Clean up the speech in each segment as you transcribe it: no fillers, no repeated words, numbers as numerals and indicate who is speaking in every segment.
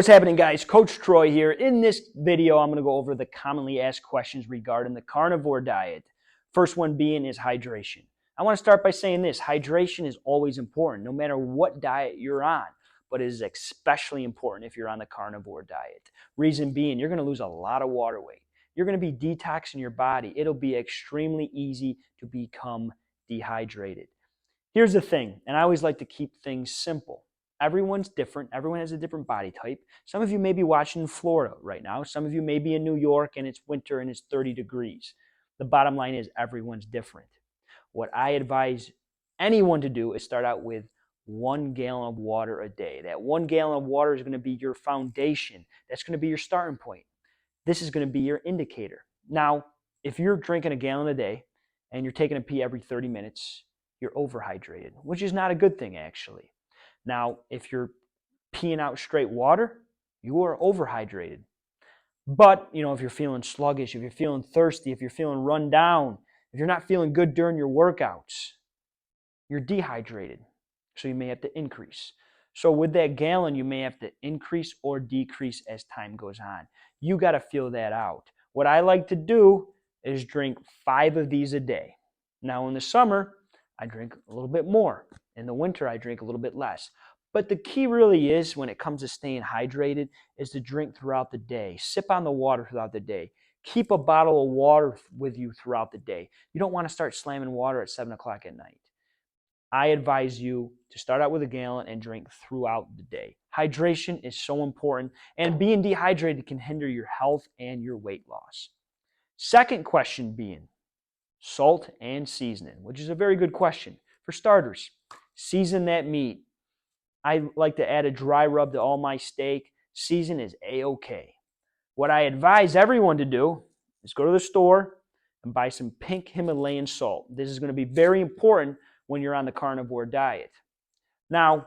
Speaker 1: What's happening, guys? Coach Troy here. In this video, I'm going to go over the commonly asked questions regarding the carnivore diet. First one being is hydration. I want to start by saying this. Hydration is always important, no matter what diet you're on, but it is especially important if you're on the carnivore diet. Reason being, you're going to lose a lot of water weight. You're going to be detoxing your body. It'll be extremely easy to become dehydrated. Here's the thing, and I always like to keep things simple. Everyone's different. Everyone has a different body type. Some of you may be watching in Florida right now. Some of you may be in New York and it's winter and it's 30 degrees. The bottom line is everyone's different. What I advise anyone to do is start out with 1 gallon of water a day. That 1 gallon of water is going to be your foundation. That's going to be your starting point. This is going to be your indicator. Now, if you're drinking a gallon a day and you're taking a pee every 30 minutes, you're overhydrated, which is not a good thing actually. Now, if you're peeing out straight water, you are overhydrated. But, if you're feeling sluggish, if you're feeling thirsty, if you're feeling run down, if you're not feeling good during your workouts, you're dehydrated. So you may have to increase. So with that gallon, you may have to increase or decrease as time goes on. You got to feel that out. What I like to do is drink 5 of these a day. Now in the summer, I drink a little bit more. In the winter, I drink a little bit less. But the key really is, when it comes to staying hydrated, is to drink throughout the day. Sip on the water throughout the day. Keep a bottle of water with you throughout the day. You don't want to start slamming water at 7 o'clock at night. I advise you to start out with a gallon and drink throughout the day. Hydration is so important, and being dehydrated can hinder your health and your weight loss. Second question being salt and seasoning, which is a very good question. For starters, season that meat. I like to add a dry rub to all my steak. Season is A-okay. What I advise everyone to do is go to the store and buy some pink Himalayan salt. This is going to be very important when you're on the carnivore diet. Now,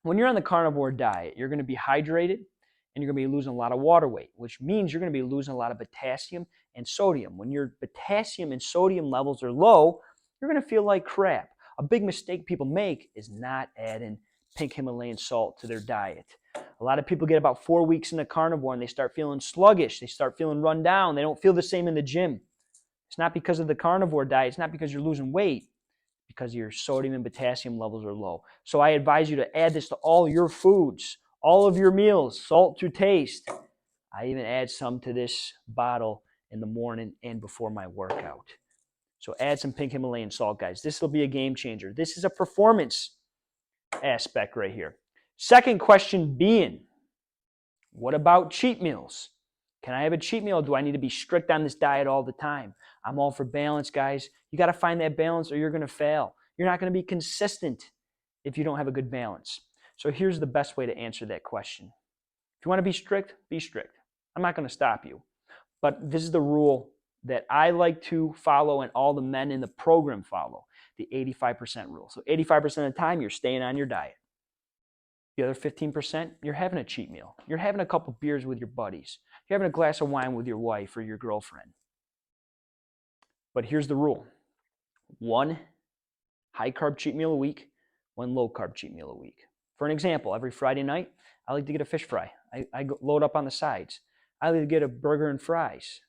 Speaker 1: when you're on the carnivore diet, you're going to be hydrated and you're going to be losing a lot of water weight, which means you're going to be losing a lot of potassium and sodium. When your potassium and sodium levels are low, you're going to feel like crap. A big mistake people make is not adding pink Himalayan salt to their diet. A lot of people get about 4 weeks in the carnivore and they start feeling sluggish. They start feeling run down. They don't feel the same in the gym. It's not because of the carnivore diet. It's not because you're losing weight. Because your sodium and potassium levels are low. So I advise you to add this to all your foods, all of your meals, salt to taste. I even add some to this bottle in the morning and before my workout. So add some pink Himalayan salt, guys. This will be a game changer. This is a performance aspect right here. Second question being, what about cheat meals? Can I have a cheat meal? Do I need to be strict on this diet all the time? I'm all for balance, guys. You got to find that balance or you're going to fail. You're not going to be consistent if you don't have a good balance. So here's the best way to answer that question. If you want to be strict, be strict. I'm not going to stop you. But this is the rule that I like to follow and all the men in the program follow, the 85% rule. So 85% of the time, you're staying on your diet. The other 15%, you're having a cheat meal. You're having a couple beers with your buddies. You're having a glass of wine with your wife or your girlfriend. But here's the rule. 1 high-carb cheat meal a week, 1 low-carb cheat meal a week. For an example, every Friday night, I like to get a fish fry. I load up on the sides. I like to get a burger and fries.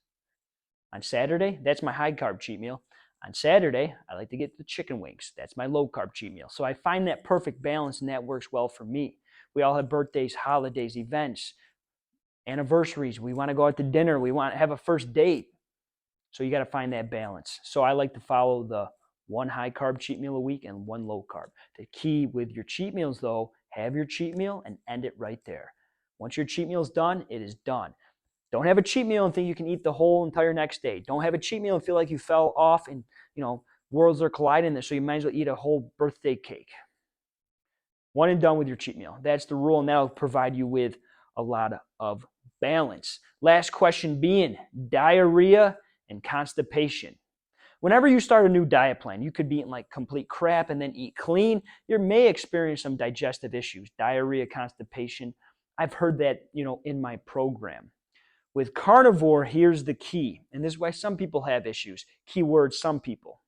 Speaker 1: On Saturday, that's my high-carb cheat meal. On Saturday, I like to get the chicken wings. That's my low-carb cheat meal. So I find that perfect balance, and that works well for me. We all have birthdays, holidays, events, anniversaries. We want to go out to dinner. We want to have a first date. So you got to find that balance. So I like to follow the 1 high-carb cheat meal a week and 1 low-carb. The key with your cheat meals, though, have your cheat meal and end it right there. Once your cheat meal is done, it is done. Don't have a cheat meal and think you can eat the whole entire next day. Don't have a cheat meal and feel like you fell off and, worlds are colliding there, so you might as well eat a whole birthday cake. 1 and done with your cheat meal. That's the rule, and that'll provide you with a lot of balance. Last question being diarrhea and constipation. Whenever you start a new diet plan, you could be eating like complete crap and then eat clean. You may experience some digestive issues, diarrhea, constipation. I've heard that, in my program. With carnivore, here's the key, and this is why some people have issues. Keyword, some people.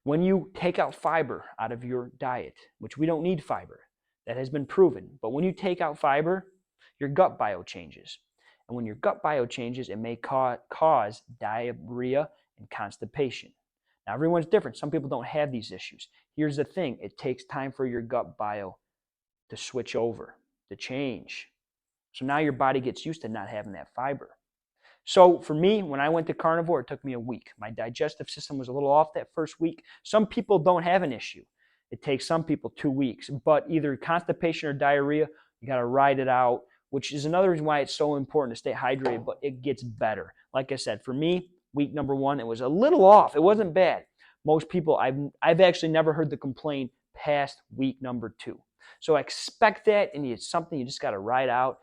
Speaker 1: When you take out fiber out of your diet, which we don't need fiber, that has been proven, but when you take out fiber, your gut bio changes. And when your gut bio changes, it may cause diarrhea and constipation. Now, everyone's different. Some people don't have these issues. Here's the thing. It takes time for your gut bio to switch over, to change. So now your body gets used to not having that fiber. So for me, when I went to carnivore, it took me a week. My digestive system was a little off that first week. Some people don't have an issue. It takes some people 2 weeks, but either constipation or diarrhea, you got to ride it out, which is another reason why it's so important to stay hydrated, but it gets better. Like I said, for me, week number 1, it was a little off. It wasn't bad. Most people, I've actually never heard the complaint past week number 2. So expect that, and it's something you just got to ride out.